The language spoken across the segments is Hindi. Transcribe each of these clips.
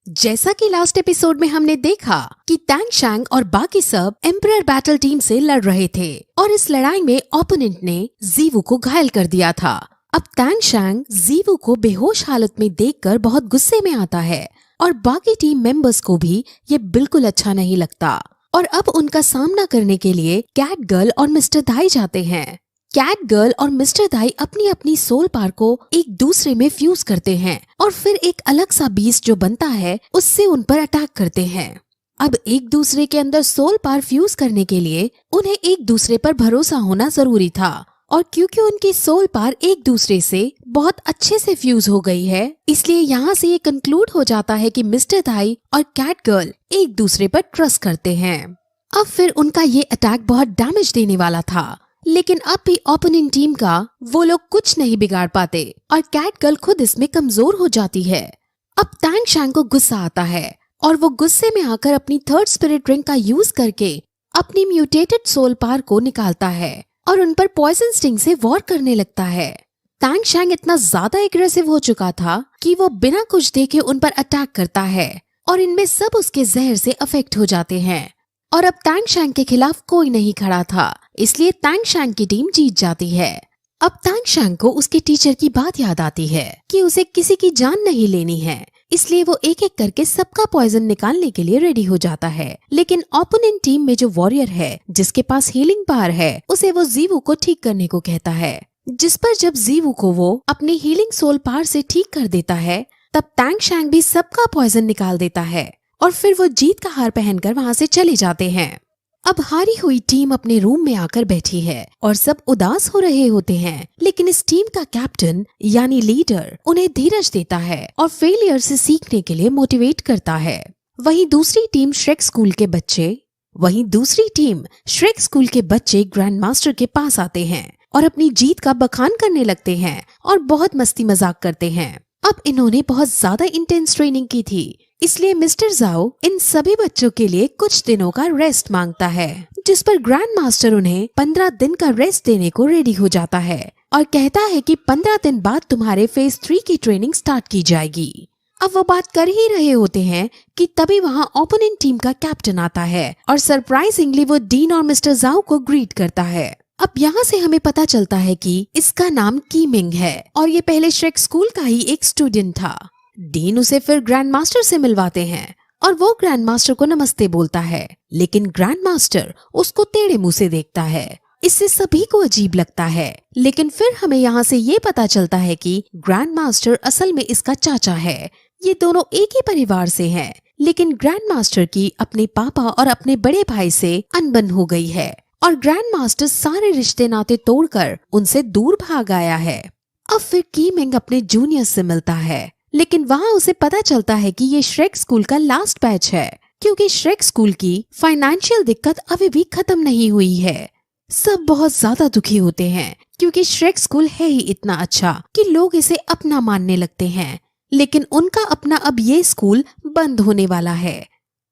जैसा कि लास्ट एपिसोड में हमने देखा कि टैंग शैंग और बाकी सब एम्परर बैटल टीम से लड़ रहे थे और इस लड़ाई में ओपोनेंट ने जीवू को घायल कर दिया था। अब टैंग शैंग जीवू को बेहोश हालत में देखकर बहुत गुस्से में आता है और बाकी टीम मेंबर्स को भी ये बिल्कुल अच्छा नहीं लगता और अब उनका सामना करने के लिए कैट गर्ल और मिस्टर दाई जाते हैं। कैट गर्ल और मिस्टर दाई अपनी अपनी सोल पार को एक दूसरे में फ्यूज करते हैं और फिर एक अलग सा बीस्ट जो बनता है उससे उन पर अटैक करते हैं। अब एक दूसरे के अंदर सोल पार फ्यूज करने के लिए उन्हें एक दूसरे पर भरोसा होना जरूरी था और क्योंकि उनकी सोल पार एक दूसरे से बहुत अच्छे से फ्यूज हो गई है, इसलिए यहाँ से ये कंक्लूड हो जाता है कि मिस्टर दाई और कैट गर्ल एक दूसरे पर ट्रस्ट करते हैं। अब फिर उनका ये अटैक बहुत डैमेज देने वाला था, लेकिन अब भी ओपोनेंट टीम का वो लोग कुछ नहीं बिगाड़ पाते और कैट गर्ल खुद इसमें कमजोर हो जाती है। अब टैंग शैंग को गुस्सा आता है और वो गुस्से में आकर अपनी थर्ड स्पिरिट ड्रिंक का यूज करके अपनी म्यूटेटेड सोल पार को निकालता है और उन पर पॉइजन स्टिंग से वॉर करने लगता है। टैंग शैंग इतना ज्यादा एग्रेसिव हो चुका था कि वो बिना कुछ देखे उन पर अटैक करता है और इनमें सब उसके जहर से अफेक्ट हो जाते हैं और अब टैंग शैंग के खिलाफ कोई नहीं खड़ा था, इसलिए टैंग शैंग की टीम जीत जाती है। अब टैंग शैंग को उसके टीचर की बात याद आती है कि उसे किसी की जान नहीं लेनी है, इसलिए वो एक एक करके सबका पॉइजन निकालने के लिए रेडी हो जाता है। लेकिन ओपोनेंट टीम में जो वॉरियर है जिसके पास हीलिंग पावर है, उसे वो जीवू को ठीक करने को कहता है, जिस पर जब जीवू को वो अपनी हीलिंग सोल पावर से ठीक कर देता है तब टैंग शैंग भी सबका पॉइजन निकाल देता है और फिर वो जीत का हार पहनकर वहाँ से चले जाते हैं। अब हारी हुई टीम अपने रूम में आकर बैठी है और सब उदास हो रहे होते हैं, लेकिन इस टीम का कैप्टन यानी लीडर उन्हें धीरज देता है और फेलियर से सीखने के लिए मोटिवेट करता है। वहीं दूसरी टीम श्रेक स्कूल के बच्चे ग्रैंड मास्टर के पास आते हैं और अपनी जीत का बखान करने लगते हैं और बहुत मस्ती मजाक करते हैं। अब इन्होंने बहुत ज्यादा इंटेंस ट्रेनिंग की थी, इसलिए मिस्टर जाओ इन सभी बच्चों के लिए कुछ दिनों का रेस्ट मांगता है, जिस पर ग्रैंड मास्टर उन्हें 15 दिन का रेस्ट देने को रेडी हो जाता है और कहता है कि 15 दिन बाद तुम्हारे फेज 3 की ट्रेनिंग स्टार्ट की जाएगी। अब वो बात कर ही रहे होते हैं कि तभी वहाँ ओपोनेंट टीम का कैप्टन आता है और सरप्राइजिंगली वो डीन और मिस्टर जाओ को ग्रीट करता है। अब यहाँ से हमें पता चलता है कि इसका नाम कीमिंग है और ये पहले श्रेक स्कूल का ही एक स्टूडेंट था। डीन उसे फिर ग्रैंड मास्टर से मिलवाते हैं और वो ग्रैंड मास्टर को नमस्ते बोलता है, लेकिन ग्रैंड मास्टर उसको टेढ़े मुंह से देखता है। इससे सभी को अजीब लगता है, लेकिन फिर हमें यहाँ से ये पता चलता है कि ग्रैंड मास्टर असल में इसका चाचा है। ये दोनों एक ही परिवार से हैं, लेकिन ग्रैंड मास्टर की अपने पापा और अपने बड़े भाई से अनबन हो गई है और ग्रैंड मास्टर सारे रिश्ते नाते तोड़कर उनसे दूर भाग आया है। अब फिर कीमिंग अपने जूनियर से मिलता है, लेकिन वहाँ उसे पता चलता है कि ये श्रेक स्कूल का लास्ट बैच है, क्योंकि श्रेक स्कूल की फाइनेंशियल दिक्कत अभी भी खत्म नहीं हुई है। सब बहुत ज्यादा दुखी होते हैं क्योंकि श्रेक स्कूल है ही इतना अच्छा कि लोग इसे अपना मानने लगते हैं, लेकिन उनका अपना अब ये स्कूल बंद होने वाला है।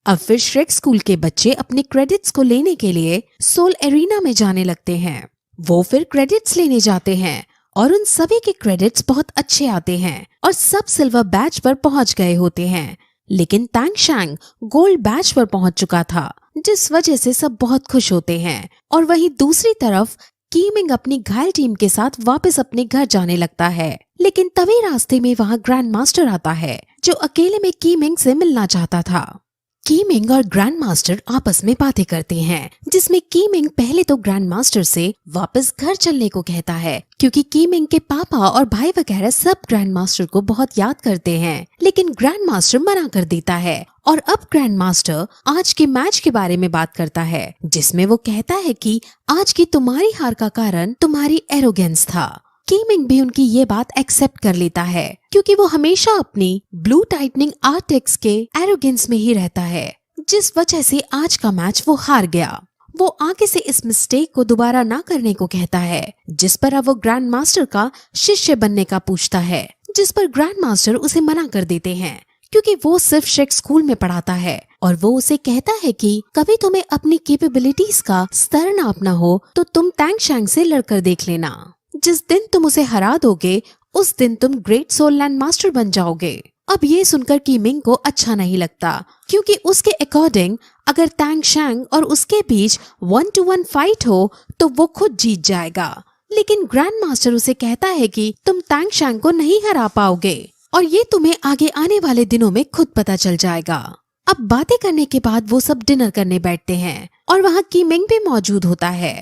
अब फिर श्रेक स्कूल के बच्चे अपने क्रेडिट्स को लेने के लिए सोल एरिना में जाने लगते हैं। वो फिर क्रेडिट्स लेने जाते हैं और उन सभी के क्रेडिट्स बहुत अच्छे आते हैं और सब सिल्वर बैच पर पहुंच गए होते हैं, लेकिन टैंग शैंग गोल्ड बैच पर पहुंच चुका था, जिस वजह से सब बहुत खुश होते हैं। और वहीं दूसरी तरफ कीमिंग अपनी घायल टीम के साथ वापस अपने घर जाने लगता है, लेकिन तभी रास्ते में वहाँ ग्रैंड मास्टर आता है जो अकेले में कीमिंग से मिलना चाहता था। कीमिंग और ग्रैंड मास्टर आपस में बातें करते हैं, जिसमें कीमिंग पहले तो ग्रैंड मास्टर से वापस घर चलने को कहता है, क्योंकि कीमिंग के पापा और भाई वगैरह सब ग्रैंड मास्टर को बहुत याद करते हैं, लेकिन ग्रैंड मास्टर मना कर देता है। और अब ग्रैंड मास्टर आज के मैच के बारे में बात करता है, जिसमें वो कहता है कि आज की तुम्हारी हार का कारण तुम्हारी एरोगेंस था। कीमिंग भी उनकी ये बात एक्सेप्ट कर लेता है, क्योंकि वो हमेशा अपनी ब्लू टाइटनिंग आर्टेक्स के एरोगेंस में ही रहता है, जिस वजह से आज का मैच वो हार गया। वो आगे से इस मिस्टेक को दोबारा ना करने को कहता है, जिस पर अब वो ग्रैंड मास्टर का शिष्य बनने का पूछता है, जिस पर ग्रैंड मास्टर उसे मना कर देते हैं, क्योंकि वो सिर्फ श्रेक स्कूल में पढ़ाता है और वो उसे कहता है कि कभी तुम्हें अपनी कैपेबिलिटीज का स्तर नापना हो तो तुम टैंग शैंग से लड़कर देख लेना। जिस दिन तुम उसे हरा दोगे उस दिन तुम ग्रेट सोल लैंड मास्टर बन जाओगे। अब ये सुनकर कीमिंग को अच्छा नहीं लगता, क्योंकि उसके अकॉर्डिंग अगर तांग शैंग और उसके बीच 1-to-1 फाइट हो तो वो खुद जीत जाएगा। लेकिन ग्रैंड मास्टर उसे कहता है कि तुम तांग शैंग को नहीं हरा पाओगे और ये तुम्हें आगे आने वाले दिनों में खुद पता चल जाएगा। अब बातें करने के बाद वो सब डिनर करने बैठते हैं और वहाँ कीमिंग भी मौजूद होता है।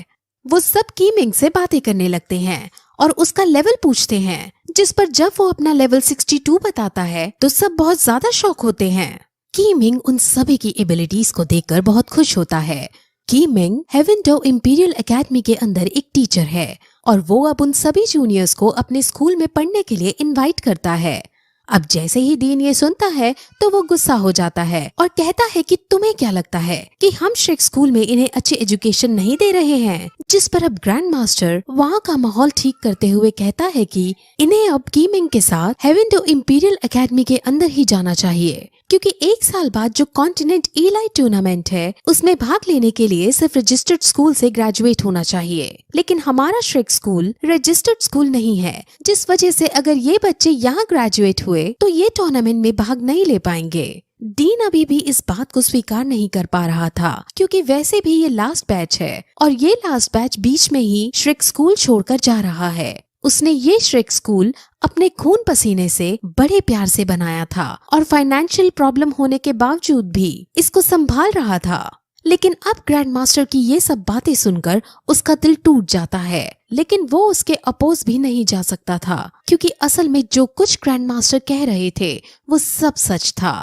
वो सब कीमिंग से बातें करने लगते हैं और उसका लेवल पूछते हैं, जिस पर जब वो अपना लेवल 62 बताता है तो सब बहुत ज्यादा शॉक होते हैं। कीमिंग उन सभी की एबिलिटीज को देखकर बहुत खुश होता है। कीमिंग हेवेनडो इंपीरियल एकेडमी के अंदर एक टीचर है और वो अब उन सभी जूनियर्स को अपने स्कूल में पढ़ने के लिए इनवाइट करता है। अब जैसे ही डीन ये सुनता है तो वो गुस्सा हो जाता है और कहता है कि तुम्हें क्या लगता है कि हम श्रेक स्कूल में इन्हें अच्छी एजुकेशन नहीं दे रहे हैं। जिस पर अब ग्रैंड मास्टर वहाँ का माहौल ठीक करते हुए कहता है कि इन्हें अब कीमिंग के साथ हेवेनडो इंपीरियल एकेडमी के अंदर ही जाना चाहिए, क्योंकि 1 साल बाद जो कॉन्टिनेंट इलाइट टूर्नामेंट है उसमें भाग लेने के लिए सिर्फ रजिस्टर्ड स्कूल से ग्रेजुएट होना चाहिए। लेकिन हमारा श्रेक स्कूल रजिस्टर्ड स्कूल नहीं है, जिस वजह से अगर ये बच्चे यहाँ ग्रेजुएट हुए तो ये टूर्नामेंट में भाग नहीं ले पाएंगे। डीन अभी भी इस बात को स्वीकार नहीं कर पा रहा था, क्योंकि वैसे भी ये लास्ट बैच है और ये लास्ट बैच बीच में ही श्रेक स्कूल छोड़कर जा रहा है। उसने ये श्रेक स्कूल अपने खून पसीने से बड़े प्यार से बनाया था और फाइनेंशियल प्रॉब्लम होने के बावजूद भी इसको संभाल रहा था। लेकिन अब ग्रैंड मास्टर की ये सब बातें सुनकर उसका दिल टूट जाता है, लेकिन वो उसके अपोज भी नहीं जा सकता था, क्योंकि असल में जो कुछ ग्रैंड मास्टर कह रहे थे वो सब सच था।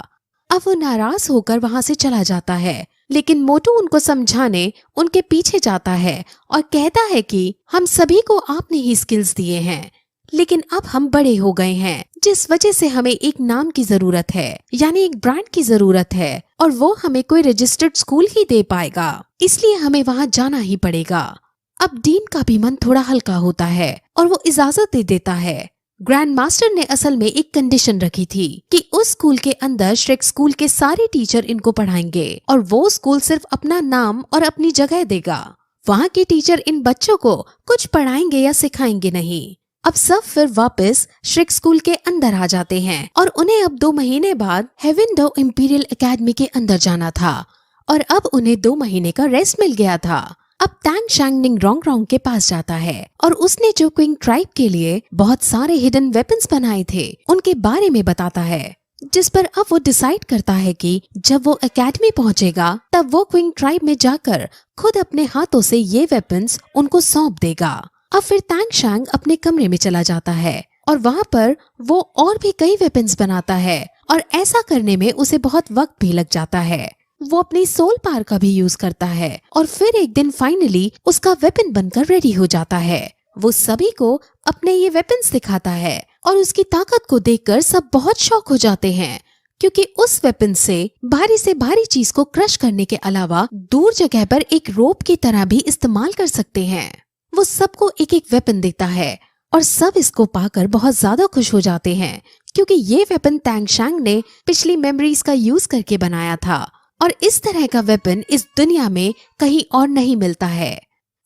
अब वो नाराज होकर वहाँ से चला जाता है, लेकिन मोटू उनको समझाने उनके पीछे जाता है और कहता है कि हम सभी को आपने ही स्किल्स दिए हैं, लेकिन अब हम बड़े हो गए हैं, जिस वजह से हमें एक नाम की जरूरत है, यानी एक ब्रांड की जरूरत है, और वो हमें कोई रजिस्टर्ड स्कूल ही दे पाएगा, इसलिए हमें वहाँ जाना ही पड़ेगा। अब डीन का भी मन थोड़ा हल्का होता है और वो इजाजत दे देता है। ग्रैंड मास्टर ने असल में एक कंडीशन रखी थी कि उस स्कूल के अंदर श्रेक स्कूल के सारे टीचर इनको पढ़ाएंगे और वो स्कूल सिर्फ अपना नाम और अपनी जगह देगा। वहाँ के टीचर इन बच्चों को कुछ पढ़ाएंगे या सिखाएंगे नहीं। अब सब फिर वापस श्रेक स्कूल के अंदर आ जाते हैं और उन्हें अब 2 महीने बाद हेवेनडो इंपीरियल एकेडमी के अंदर जाना था और अब उन्हें 2 महीने का रेस्ट मिल गया था। अब तांग शैंग निंगरोंग के पास जाता है और उसने जो क्विंग ट्राइब के लिए बहुत सारे हिडन वेपन्स बनाए थे उनके बारे में बताता है, जिस पर अब वो डिसाइड करता है कि जब वो एकेडमी पहुंचेगा तब वो क्विंग ट्राइब में जाकर खुद अपने हाथों से ये वेपन्स उनको सौंप देगा। अब फिर तांग शैंग अपने कमरे में चला जाता है और वहाँ पर वो और भी कई वेपन्स बनाता है और ऐसा करने में उसे बहुत वक्त भी लग जाता है। वो अपनी सोल पावर का भी यूज करता है और फिर एक दिन फाइनली उसका वेपन बनकर रेडी हो जाता है। वो सभी को अपने ये वेपन्स दिखाता है और उसकी ताकत को देखकर सब बहुत शॉक हो जाते हैं, क्योंकि उस वेपन से भारी चीज को क्रश करने के अलावा दूर जगह पर एक रोप की तरह भी इस्तेमाल कर सकते हैं। वो सबको एक एक वेपन देता है और सब इसको पाकर बहुत ज्यादा खुश हो जाते हैं, क्योंकि ये वेपन तांग शैंग ने पिछली मेमोरीज का यूज करके बनाया था और इस तरह का वेपन इस दुनिया में कहीं और नहीं मिलता है।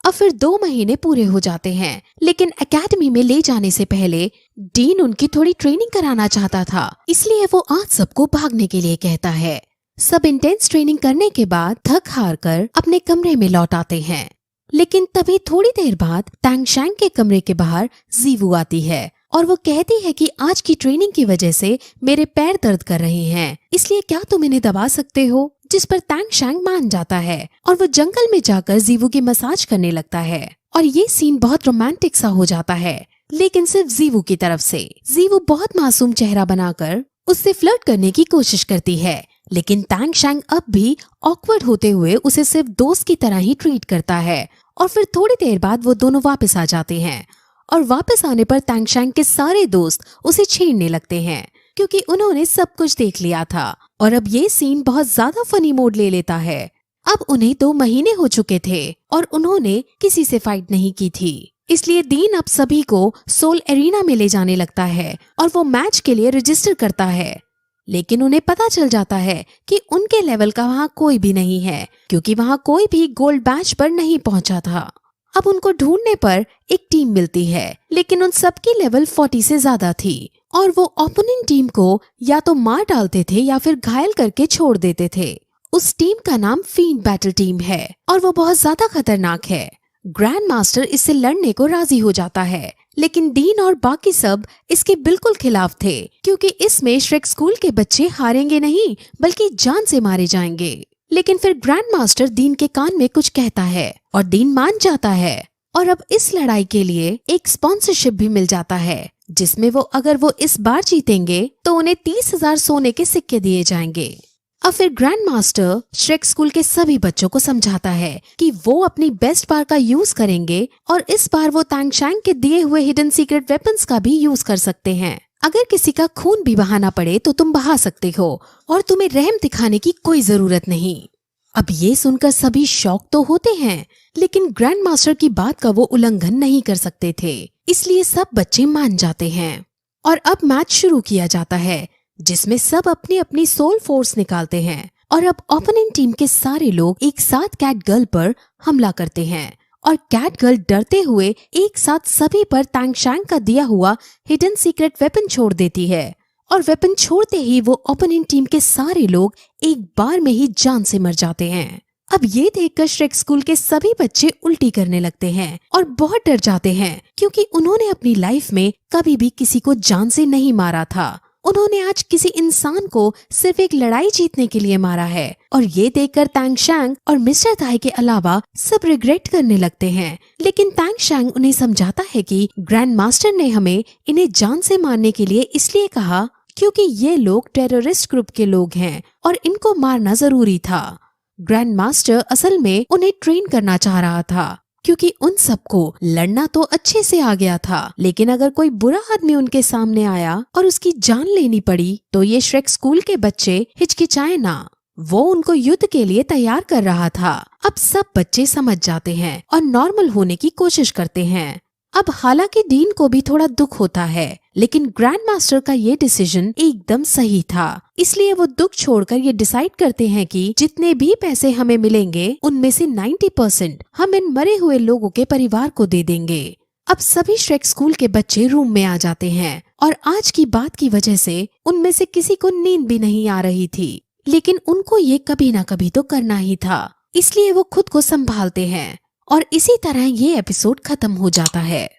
अब फिर 2 महीने पूरे हो जाते हैं, लेकिन एकेडमी में ले जाने से पहले डीन उनकी थोड़ी ट्रेनिंग कराना चाहता था, इसलिए वो आज सबको भागने के लिए कहता है। सब इंटेंस ट्रेनिंग करने के बाद थक हार कर अपने कमरे में लौट आते हैं, लेकिन तभी थोड़ी देर बाद तांग शैंग के कमरे के बाहर जीवू आती है और वो कहती है कि आज की ट्रेनिंग की वजह से मेरे पैर दर्द कर रहे हैं, इसलिए क्या तुम इन्हें दबा सकते हो। जिस पर तांग शैंग मान जाता है और वो जंगल में जाकर जीवू की मसाज करने लगता है और ये सीन बहुत रोमांटिक सा हो जाता है, लेकिन सिर्फ जीवू की तरफ से। जीवू बहुत मासूम चेहरा बनाकर उससे फ्लर्ट करने की कोशिश करती है, लेकिन तांग शैंग अब भी ऑकवर्ड होते हुए उसे सिर्फ दोस्त की तरह ही ट्रीट करता है और फिर थोड़ी देर बाद वो दोनों वापस आ जाते हैं और वापस आने पर तांग शैंग के सारे दोस्त उसे छेड़ने लगते हैं, क्योंकि उन्होंने सब कुछ देख लिया था और अब ये सीन बहुत ज्यादा फनी मोड ले लेता है। अब उन्हें 2 महीने हो चुके थे और उन्होंने किसी से फाइट नहीं की थी, इसलिए डीन अब सभी को सोल एरिना में ले जाने लगता है और वो मैच के लिए रजिस्टर करता है, लेकिन उन्हें पता चल जाता है कि उनके लेवल का वहाँ कोई भी नहीं है, क्योंकि वहाँ कोई भी गोल्ड बैच पर नहीं पहुँचा था। अब उनको ढूंढने पर एक टीम मिलती है, लेकिन उन सबकी लेवल 40 से ज्यादा थी और वो ओपोनेंट टीम को या तो मार डालते थे या फिर घायल करके छोड़ देते थे। उस टीम का नाम फील्ड बैटल टीम है और वो बहुत ज्यादा खतरनाक है। ग्रैंड मास्टर इससे लड़ने को राजी हो जाता है, लेकिन डीन और बाकी सब इसके बिल्कुल खिलाफ थे, क्योंकि इसमें श्रेक स्कूल के बच्चे हारेंगे नहीं बल्कि जान से मारे जाएंगे। लेकिन फिर ग्रैंड मास्टर डीन के कान में कुछ कहता है और डीन मान जाता है और अब इस लड़ाई के लिए एक स्पॉन्सरशिप भी मिल जाता है, जिसमें अगर वो इस बार जीतेंगे तो उन्हें 30,000 सोने के सिक्के दिए जाएंगे। अब फिर ग्रैंड मास्टर श्रेक स्कूल के सभी बच्चों को समझाता है कि वो अपनी बेस्ट बार का यूज करेंगे और इस बार वो तांगशैंग के दिए हुए हिडन सीक्रेट वेपन्स का भी यूज कर सकते हैं। अगर किसी का खून भी बहाना पड़े तो तुम बहा सकते हो और तुम्हें रहम दिखाने की कोई जरूरत नहीं। अब ये सुनकर सभी शॉक तो होते हैं, लेकिन ग्रैंड मास्टर की बात का वो उल्लंघन नहीं कर सकते थे, इसलिए सब बच्चे मान जाते हैं। और अब मैच शुरू किया जाता है, जिसमें सब अपनी अपनी सोल फोर्स निकालते हैं और अब ओपोनेंट टीम के सारे लोग एक साथ कैट गर्ल पर हमला करते हैं और कैट गर्ल डरते हुए एक साथ सभी पर तांगशैंग का दिया हुआ हिडन सीक्रेट वेपन छोड़ देती है और वेपन छोड़ते ही वो ओपोनेंट टीम के सारे लोग एक बार में ही जान से मर जाते हैं। अब ये देखकर श्रेक स्कूल के सभी बच्चे उल्टी करने लगते हैं और बहुत डर जाते हैं, क्योंकि उन्होंने अपनी लाइफ में कभी भी किसी को जान से नहीं मारा था। उन्होंने आज किसी इंसान को सिर्फ एक लड़ाई जीतने के लिए मारा है और ये देखकर तांगशैंग और मिस्टर ताई के अलावा सब रिग्रेट करने लगते हैं। लेकिन तांगशैंग उन्हें समझाता है कि ग्रैंड मास्टर ने हमें इन्हें जान से मारने के लिए इसलिए कहा क्योंकि ये लोग टेररिस्ट ग्रुप के लोग हैं और इनको मारना जरूरी था। ग्रैंड मास्टर असल में उन्हें ट्रेन करना चाह रहा था, क्योंकि उन सबको लड़ना तो अच्छे से आ गया था, लेकिन अगर कोई बुरा आदमी उनके सामने आया और उसकी जान लेनी पड़ी तो ये श्रेक स्कूल के बच्चे हिचकिचाए ना। वो उनको युद्ध के लिए तैयार कर रहा था। अब सब बच्चे समझ जाते हैं और नॉर्मल होने की कोशिश करते हैं। अब हालांकि डीन को भी थोड़ा दुख होता है, लेकिन ग्रैंड मास्टर का ये डिसीजन एकदम सही था, इसलिए वो दुख छोड़कर ये डिसाइड करते हैं कि जितने भी पैसे हमें मिलेंगे उनमें से 90% हम इन मरे हुए लोगों के परिवार को दे देंगे। अब सभी श्रेक स्कूल के बच्चे रूम में आ जाते हैं और आज की बात की वजह से उनमें से किसी को नींद भी नहीं आ रही थी, लेकिन उनको ये कभी ना कभी तो करना ही था, इसलिए वो खुद को संभालते हैं और इसी तरह ये एपिसोड खत्म हो जाता है।